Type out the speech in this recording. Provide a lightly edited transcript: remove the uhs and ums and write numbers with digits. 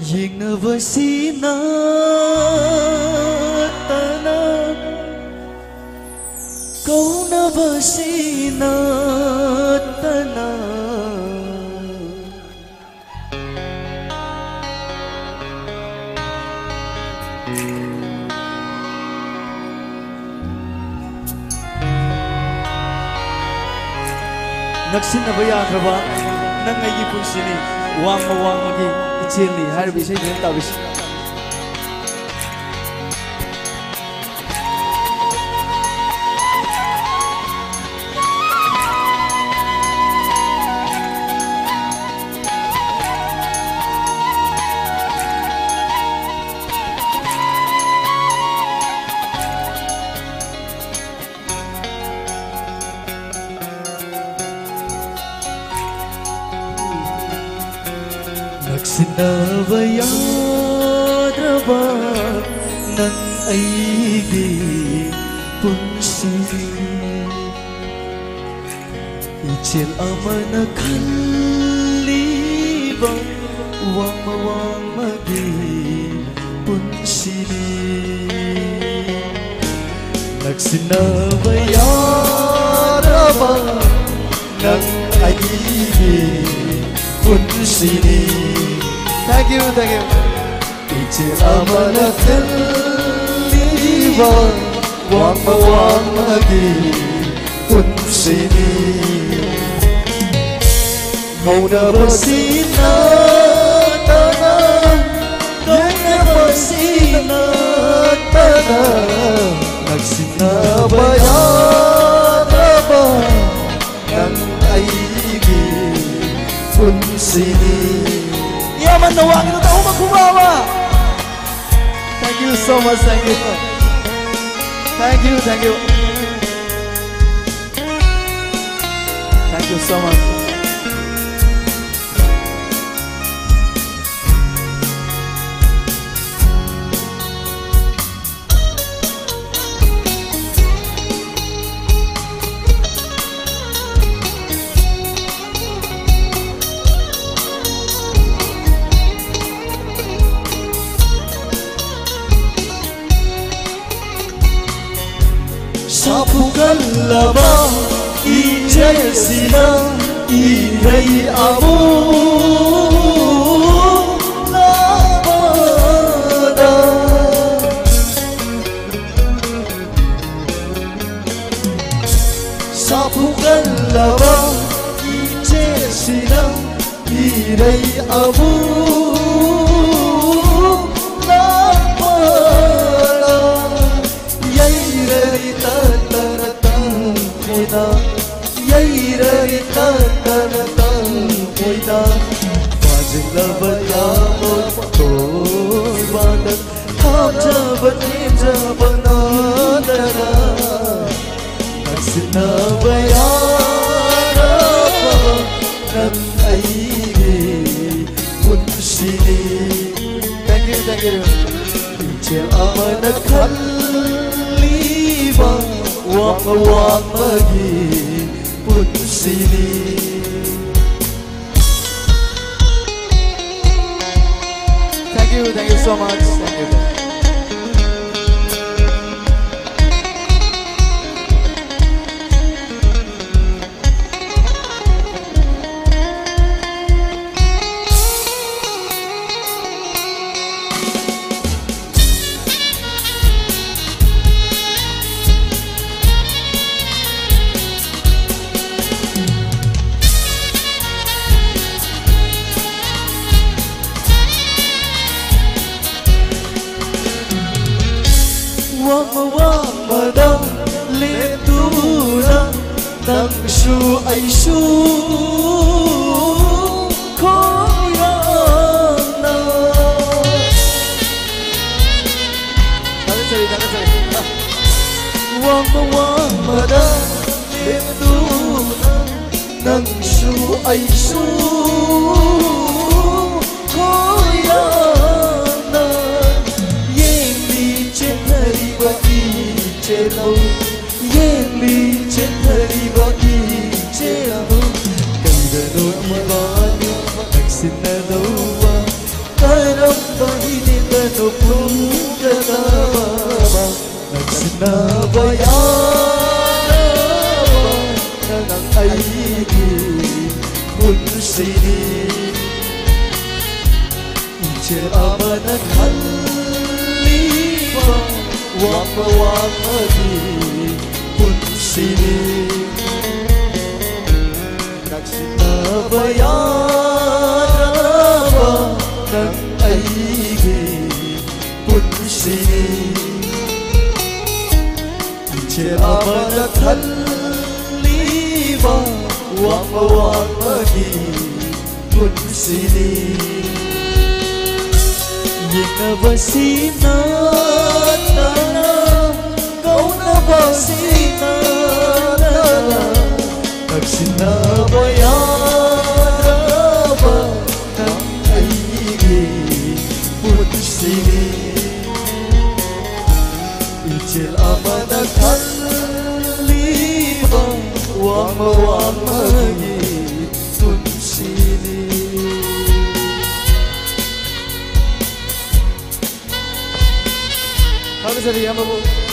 Yengnava sina tana Kaunava sina tana Nagsinaba yakraba nang aigi punsini wangma wangmagi ichilni harbi sei den tabisi Nagsinaba yadraba nang aigi punsini Ichil amana kalliba wangma wangmagi punsini Nagsinaba yadraba nang aigi punsini Thank you. Ichil amana kalliba wangma wangmagi punsini Kaunava sina tana Kaunava sina tana Nagsinaba yadraba nang aigi punsini Yaman na wangin na taong magkumawa. Thank you so much, thank you. Thank you. Thank you so much. Sapukallaba ichesina irei amu labada Sapukallaba ichesina irei amu Wajilaba yamon torbadan Hamjaban injaban adana Nagsinaba yadraba nang aigi punsini Thank you. Ichil amana kalliba wangma wangmagi punsini Thank you so much. Thank you. Wangma letuna nang shu ai shu koyana Wangma letuna nang shu ai shu koyana Yeli chenariba ichelo Yeli chenariba ichelo Kaidano ibanu nagsinadawa Karam punjatama nagsinabayama ng aigi punsini İçer amanak hallifa Wama wama di punsini nagsinabayama ng aigi punsini İçer amanak hallifa Wama wama di punsini Yinabasina tana kau nabasina tana nagsinabayama ng aigi punsini Ijil amanak halliba wama wamagi punsini Kami sa diyan mo po.